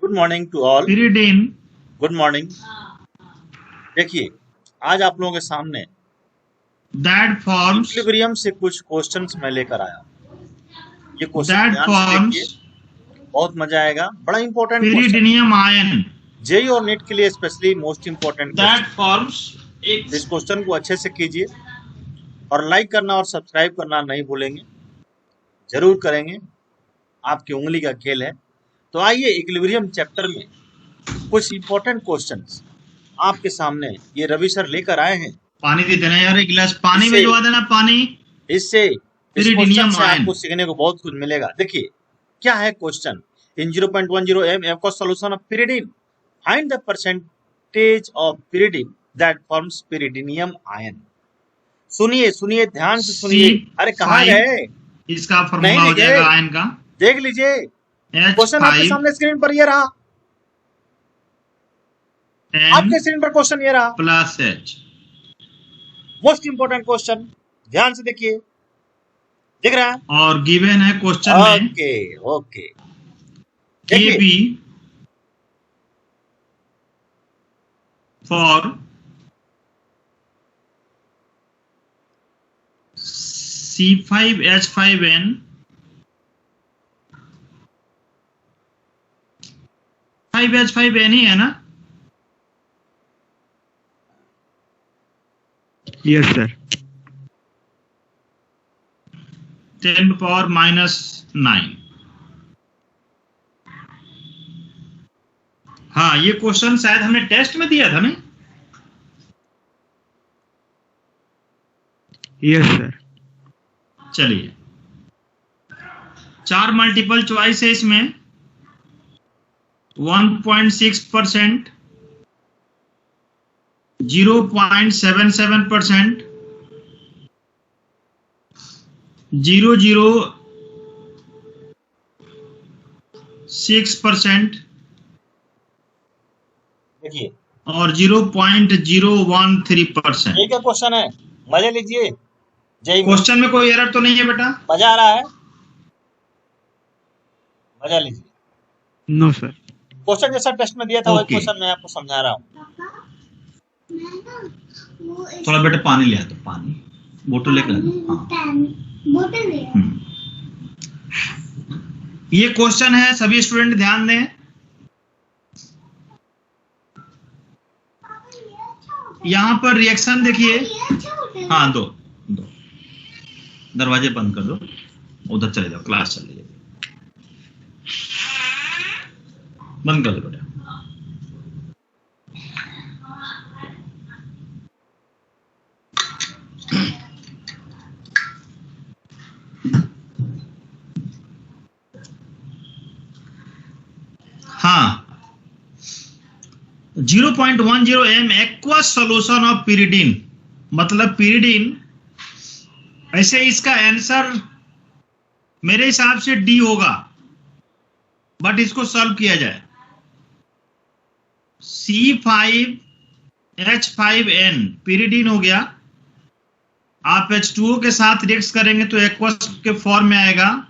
Good morning to all. pyridine good morning. देखिए, आज आप लोगों के सामने that forms इक्विलिब्रियम से कुछ क्वेश्चंस मैं लेकर आया हूँ। ये क्वेश्चन ध्यान से देखिए, बहुत मजा आएगा। बड़ा important question, pyridinium ion JEE और नेट के लिए specially most important that question. forms इस क्वेश्चन को अच्छे से कीजिए और लाइक करना और सब्सक्राइब करना नहीं भूलेंगे, जरूर करेंगे, आपकी उंगली का खेल है। तो आइए इक्विलिब्रियम चैप्टर में कुछ इंपॉर्टेंट क्वेश्चंस आपके सामने ये रवि सर लेकर आए हैं। पानी दे देना यार, एक गिलास पानी भिजवा देना। पानी इससे इस क्वेश्चन से आपको सीखने को बहुत कुछ मिलेगा। देखिए क्या है क्वेश्चन। इन 0.10 m f का solution of pyridine, find the percentage of pyridine that forms pyridinium ion. सुनिए सुनिए, ध्यान से सुनिए। अरे कहाँ गए? इसका फॉर्मूला हो जाएगा आयन का, देख लीजिए। क्वेश्चन आपके सामने स्क्रीन पर ये रहा, आपके स्क्रीन पर क्वेश्चन ये रहा plus H। Most important question, ध्यान से देखिए, दिख रहा है और गिवन है क्वेश्चन में okay Kb for C5H5N 5H5N ही है ना? Yes sir. 10⁻⁹। हाँ, ये क्वेश्चन शायद हमने टेस्ट में दिया था ना? Yes sir. चलिए, 4 मल्टीपल चॉइस है इसमें। 1.6%, 0.77%, 0.06%, देखिए, और 0.013%। ये क्या क्वेश्चन है? मजे लीजिए। क्वेश्चन में कोई एरर तो नहीं है बेटा? मजा आ रहा है? मजा लीजिए। No sir. क्वेश्चन जैसा टेस्ट में दिया था वही क्वेश्चन मैं आपको समझा रहा हूँ। थोड़ा बेटा पानी ले आ, तो पानी बोतल लेकर ये क्वेश्चन है, सभी स्टूडेंट ध्यान दें। यहाँ पर रिएक्शन देखिए। हाँ, दो दरवाजे बंद कर दो, उधर चले जाओ, क्लास चले जाओ, बंद कर दो बेटा। हाँ, 0.10 m aqueous solution of pyridine, मतलब pyridine। ऐसे इसका आंसर मेरे हिसाब से डी होगा, बट इसको सॉल्व किया जाए। C5H5N pyridine हो गया। आप H2O के साथ रिएक्ट करेंगे तो एक्वस के फॉर्म में आएगा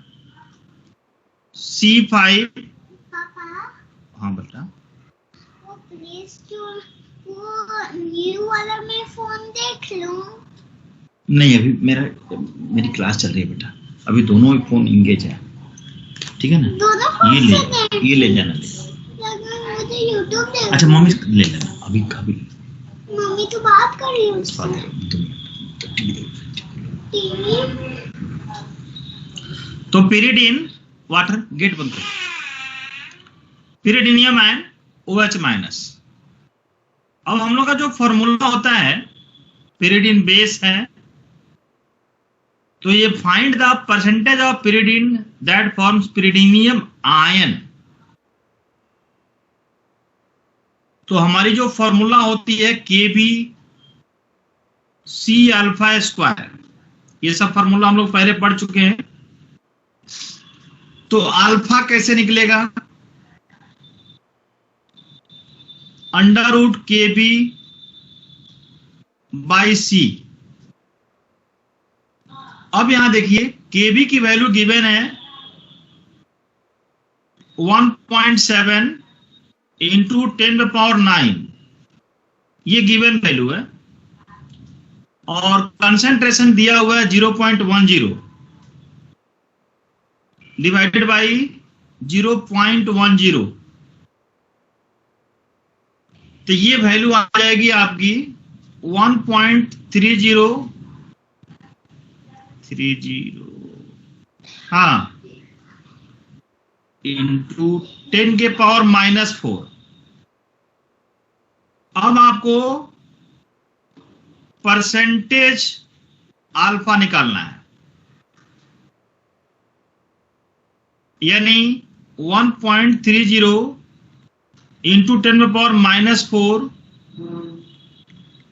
C5। हाँ बेटा, न्यू वाला में फोन देख लूं? नहीं, अभी मेरी क्लास चल रही है बेटा, अभी दोनों ही फोन इंगेज है, ठीक है ना? ये ले जाना। मुझे YouTube देखना। अच्छा, मम्मी ले लेना अभी। मम्मी तो बात कर रही है उससे। तो pyridine वाटर, गेट बंद करो। pyridinium ion OH minus. अब हम लोग का जो फॉर्मूला होता है, pyridine बेस है, तो ये find the percentage of pyridine that forms pyridinium ion. तो हमारी जो फॉर्मूला होती है Kb(C)α²। ये सब फॉर्मूला हम लोग पहले पढ़ चुके हैं। तो अल्फा कैसे निकलेगा? √Kb/C। अब यहां देखिए, Kb की वैल्यू गिवन है 1.7, इंटू 10⁹ ये गिवन वैल्यू है, और कंसंट्रेशन दिया हुआ है 0.10 डिवाइडेड बाई 0.10, तो ये वैल्यू आ जाएगी आपकी 1.3030, हाँ, इंटू 10⁻⁻4। अब आपको परसेंटेज अल्फा निकालना है, यानी 1.30 इंटू 10⁻⁻4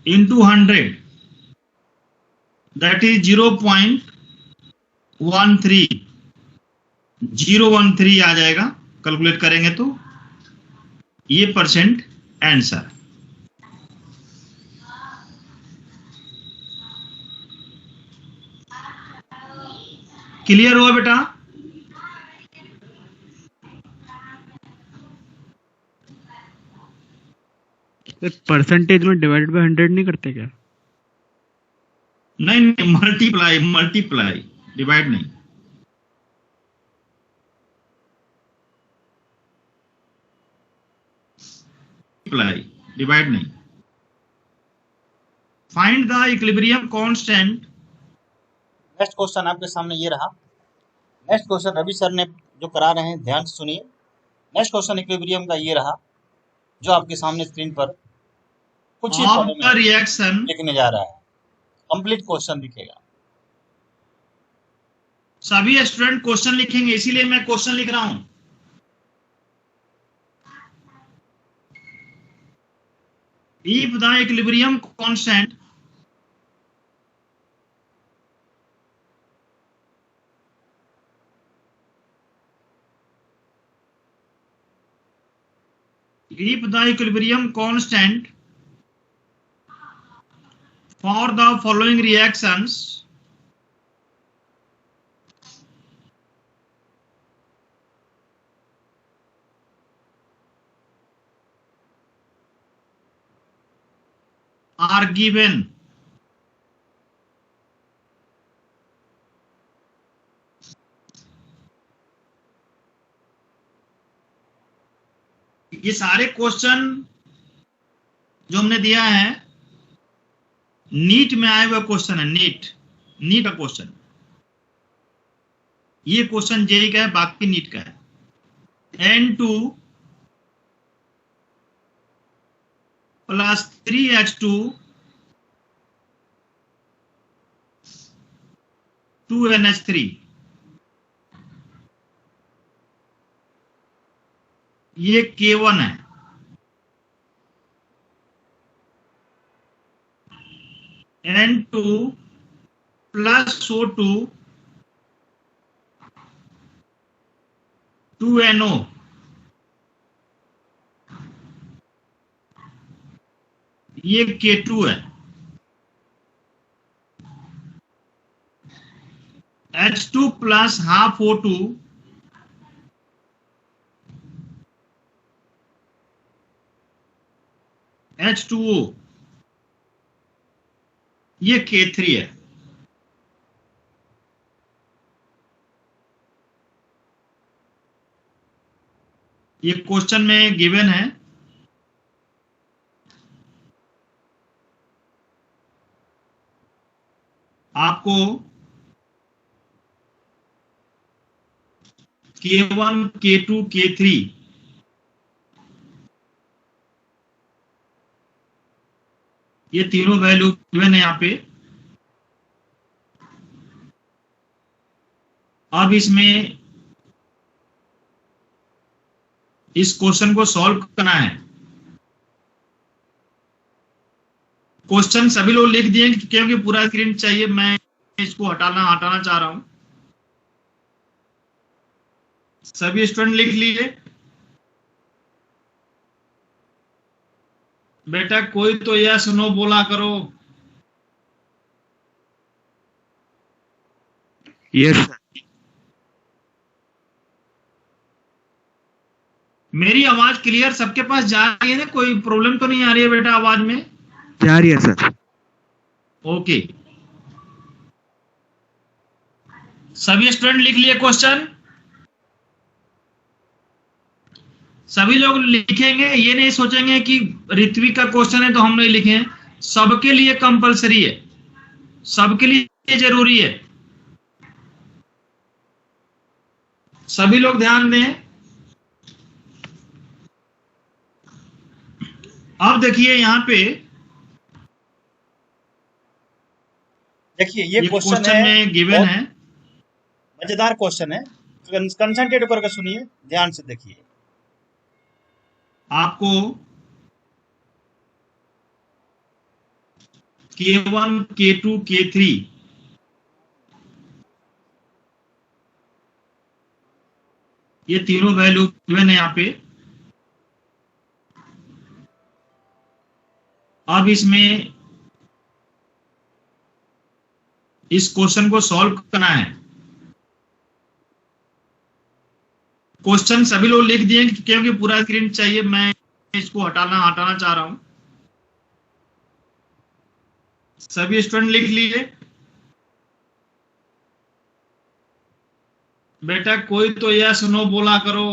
इंटू 100, दैट इज 0.13 आ जाएगा। कैलकुलेट करेंगे तो ये परसेंट आंसर। क्लियर हुआ बेटा? परसेंटेज में डिवाइडेड बाय 100 नहीं करते क्या? नहीं, मल्टीप्लाई, डिवाइड नहीं। डिवाइड नहीं। Find the equilibrium constant. Next question आपके सामने ये रहा। नेक्स्ट क्वेश्चन रवि सर ने जो करा रहे हैं, ध्यान से सुनिए। नेक्स्ट क्वेश्चन इक्विलिब्रियम का ये रहा, जो आपके सामने स्क्रीन पर कुछ ही पदों में रिएक्शन लिखने जा रहा है। कंप्लीट क्वेश्चन दिखेगा। सभी स्टूडेंट क्वेश्चन लिखेंगे, इसीलिए मैं क्वेश्चन लिख रहा हूं। If the equilibrium constant for the following reactions are given, ये सारे क्वेश्चन जो हमने दिया है नीट में आए हुए क्वेश्चन है। नीट का क्वेश्चन, ये क्वेश्चन जेई का है, बाकी नीट का है। N2 प्लस 3H2 2NH3, ये K1 है। N2 प्लस O2 2NO, ये K2 है। H2 plus half O2 H2O, ये K3 है। ये क्वेश्चन में गिवन है। आपको K1 K2 K3 ये तीनों वैल्यू गिवन है यहाँ पे। अब इसमें इस क्वेश्चन को सॉल्व करना है। क्वेश्चन सभी लोग लिख दिए क्योंकि पूरा स्क्रीन चाहिए, मैं इसको हटाना चाह रहा हूं। सभी स्टूडेंट लिख लिए? बेटा कोई तो यस नो बोला करो। Yes sir. मेरी आवाज क्लियर सबके पास जा रही है ना? कोई प्रॉब्लम तो नहीं आ रही है बेटा आवाज में? जा रही है सर। ओके, सभी स्टूडेंट लिख लिए क्वेश्चन? सभी लोग लिखेंगे, ये नहीं सोचेंगे कि ऋत्विक का क्वेश्चन है तो हम नहीं लिखे। सबके लिए कंपलसरी है, सबके लिए जरूरी है। सभी लोग ध्यान दें। अब देखिए यहां पे, देखिए ये क्वेश्चन क्वेश्चन है, में गिवन बहुत है। मजेदार क्वेश्चन है, कंसंट्रेट होकर के सुनिए, ध्यान से देखिए। आपको K1, K2, K3 ये तीनों वैल्यू गिवन है यहाँ पे। अब इसमें इस क्वेश्चन को सॉल्व करना है। क्वेश्चन सभी लोग लिख दिए क्योंकि पूरा स्क्रीन चाहिए, मैं इसको हटाना चाह रहा हूं। सभी स्टूडेंट लिख लिए? बेटा कोई तो यस नो बोला करो।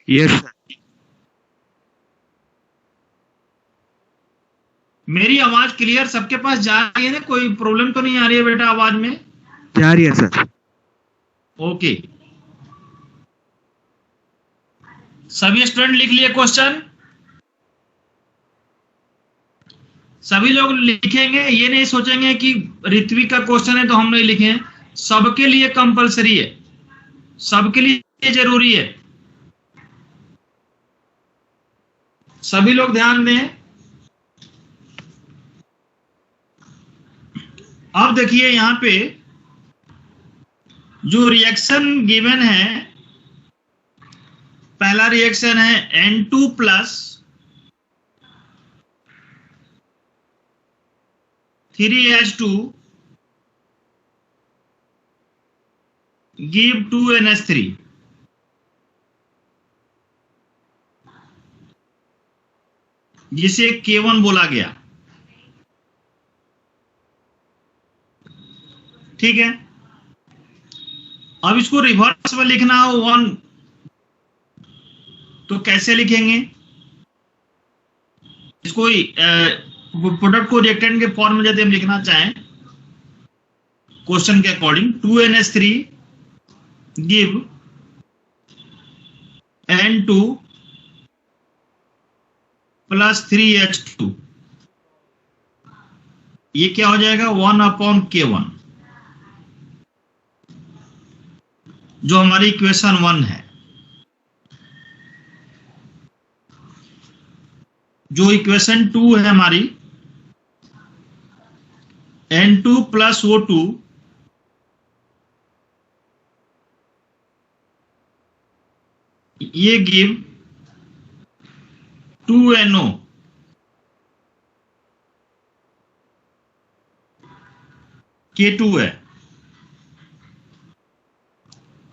Yes sir. मेरी आवाज क्लियर सबके पास जा रही है ना? कोई प्रॉब्लम तो नहीं आ रही है बेटा आवाज में? जा रही है सर। ओके, सभी स्टूडेंट लिख लिए क्वेश्चन? सभी लोग लिखेंगे, ये नहीं सोचेंगे कि ऋत्विक का क्वेश्चन है तो हम नहीं लिखे। सबके लिए कंपलसरी है, सबके लिए जरूरी है। सभी लोग ध्यान दें। अब देखिए यहां पे जो रिएक्शन गिवन है, पहला रिएक्शन है N2 plus 3H2 give 2NH3। जिसे K1 बोला गया। ठीक है, अब इसको रिवर्स में लिखना हो 1, तो कैसे लिखेंगे इसको? प्रोडक्ट को रिएक्टेंट के फॉर्म में यदि हम लिखना चाहें क्वेश्चन के according, 2NH3 give N2 plus 3H2, ये क्या हो जाएगा? 1/K1, जो हमारी इक्वेशन 1 है। जो इक्वेशन 2 है हमारी, N2 प्लस O2 ये गिव 2NO, K2 है।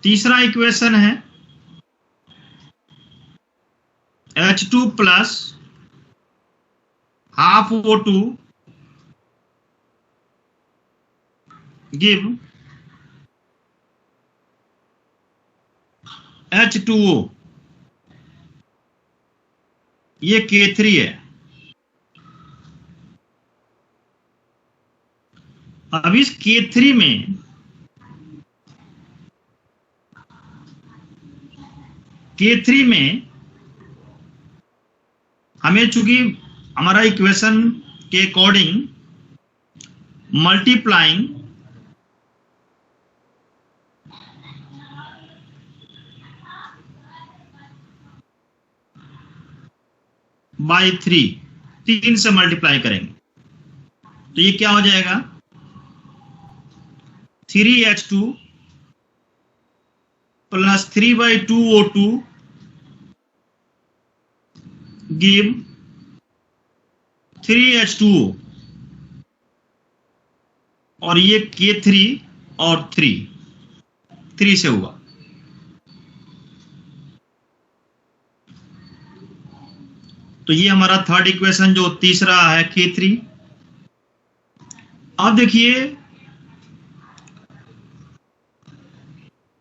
तीसरा इक्वेशन है H2 plus half O2 give H2O, ये K3 है। अब इस K3 में हमें चूंकि हमारा इक्वेशन के अकॉर्डिंग मल्टीप्लाइंग बाई 3 से मल्टीप्लाई करेंगे तो ये क्या हो जाएगा? 3H2 plus 3/2O2 give 3H2O, और ये K3 और 3, 3 से हुआ। तो ये हमारा थर्ड इक्वेशन जो तीसरा है K3। अब देखिए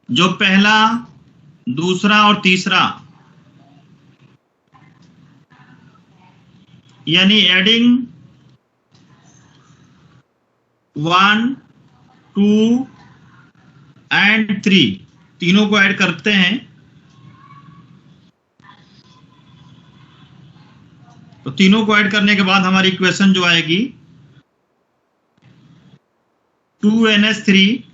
जो पहला, दूसरा और तीसरा, यानी एडिंग 1, 2 एंड 3, तीनों को ऐड करते हैं तो तीनों को ऐड करने के बाद हमारी इक्वेशन जो आएगी 2NH3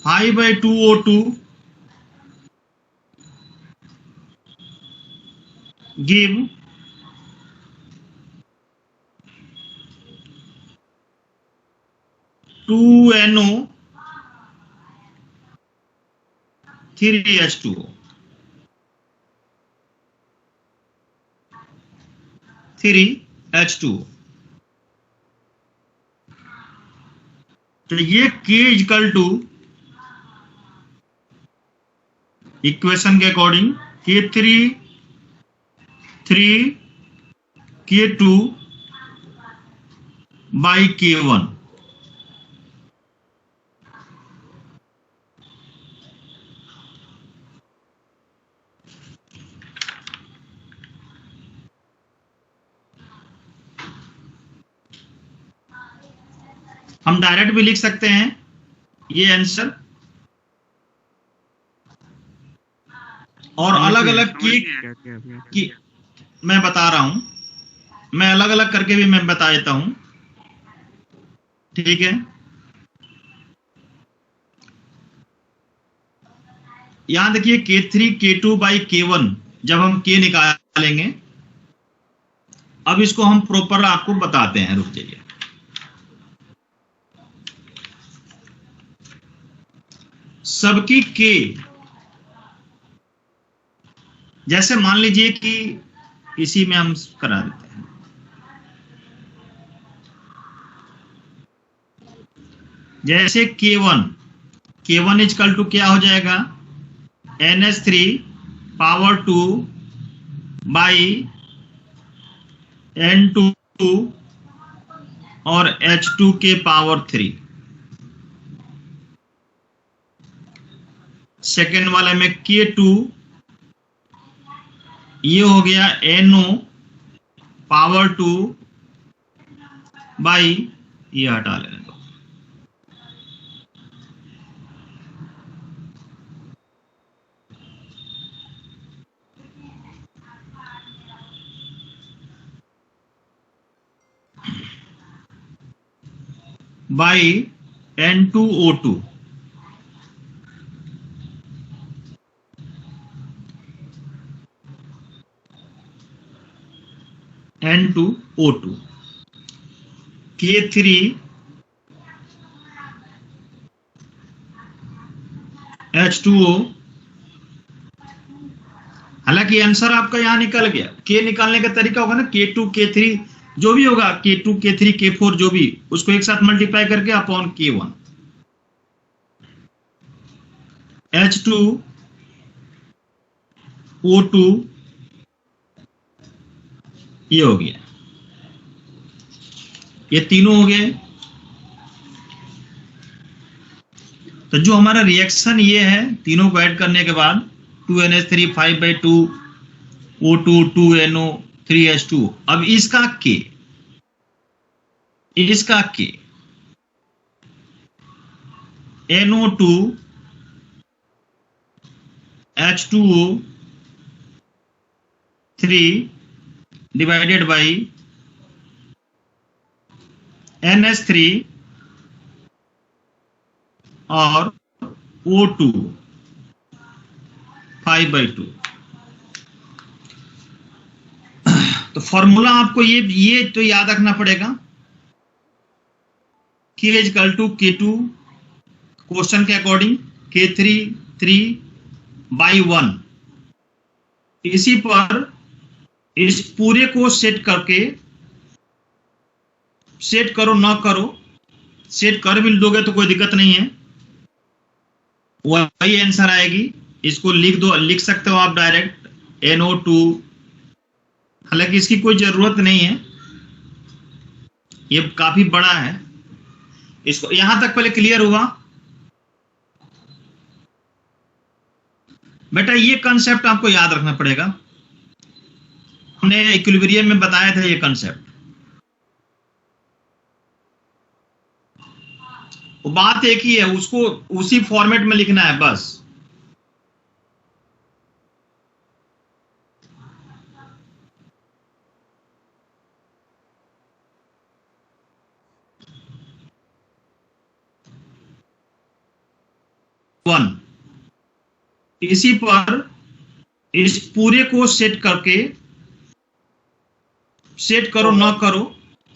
5/2O2 give 2NO 3H2O 3H2O। तो ये K इक्वल टू इक्वेशन के according K3 3 K2 by K1। हम डायरेक्ट भी लिख सकते हैं ये आंसर, और अलग अलग की मैं बता रहा हूं, मैं अलग अलग करके भी मैं बता देता हूं, ठीक है। यहां देखिए K3 K2 by K1 जब हम K निकालेंगे, अब इसको हम प्रॉपर आपको बताते हैं, रुक जाइए। सबकी K, जैसे मान लीजिए कि इसी में हम करा देते हैं, जैसे K1 इक्वल टू क्या हो जाएगा, NH3 पावर 2 बाई N2 और H2 के पावर 3। सेकेंड वाले में K2 ये हो गया NO पावर 2 बाई, ये हटा लेने दो, by N2O2। N2O2 K3 H2O। हालांकि आंसर आपका यहां निकल गया। K निकालने का तरीका होगा ना, K2 K3 जो भी होगा, K2 K3 K4 जो भी, उसको एक साथ मल्टीप्लाई करके अपॉन K1। H2O2 ये हो गया, ये तीनों हो गए। तो जो हमारा रिएक्शन ये है, तीनों को ऐड करने के बाद 2NH3 5/2 O2 2NO 3H2। अब इसका K NO2 H2O 3 divided by NH3 और O2 5/2। तो फॉर्मूला आपको ये तो याद रखना पड़ेगा, K equal to K2 question के अकॉर्डिंग K3 3/1। इसी पर इस पूरे को सेट करके, सेट करो ना करो, सेट कर भी दोगे तो कोई दिक्कत नहीं है, वही आंसर आएगी। इसको लिख दो, लिख सकते हो आप डायरेक्ट NO2, हालांकि इसकी कोई जरूरत नहीं है, ये काफी बड़ा है। इसको यहां तक पहले क्लियर हुआ बेटा? ये कंसेप्ट आपको याद रखना पड़ेगा, हमने इक्विलिब्रियम में बताया था ये कंसेप्ट। बात एक ही है, उसको उसी फॉर्मेट में लिखना है बस। वन, इसी पर इस पूरे को सेट करके, सेट करो ना करो,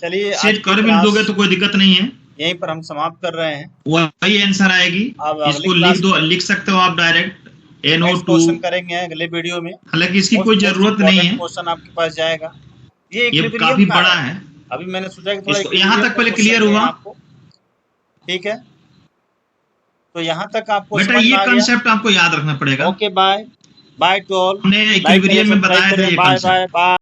चलिए सेट कर भी दोगे तो कोई दिक्कत नहीं है, यहीं पर हम समाप्त कर रहे हैं। वही आंसर आएगी। अब अगली इसको क्लास लिख दो, लिख सकते हो आप डायरेक्ट नेक्स्ट NO2, क्वेश्चन करेंगे अगले वीडियो में। हालांकि इसकी कोई जरूरत नहीं है, क्वेश्चन आपके पास जाएगा, ये ये इक्विलिब्रियम काफी का बड़ा है। है। अभी मैंने सोचा कि थोड़ा इसको यहाँ equilibrium तक पहले का क्लियर क्वेश्चन हुआ दें आपको, ठीक है? तो यहाँ तक आपको बेटा समझ ये में आ गया? कंसेप्ट आपको याद रखना पड़ेगा, okay, bye bye to all. हमने इक्विलिब्रियम में बताया था ये बाय कंसेप्ट। Bye bye.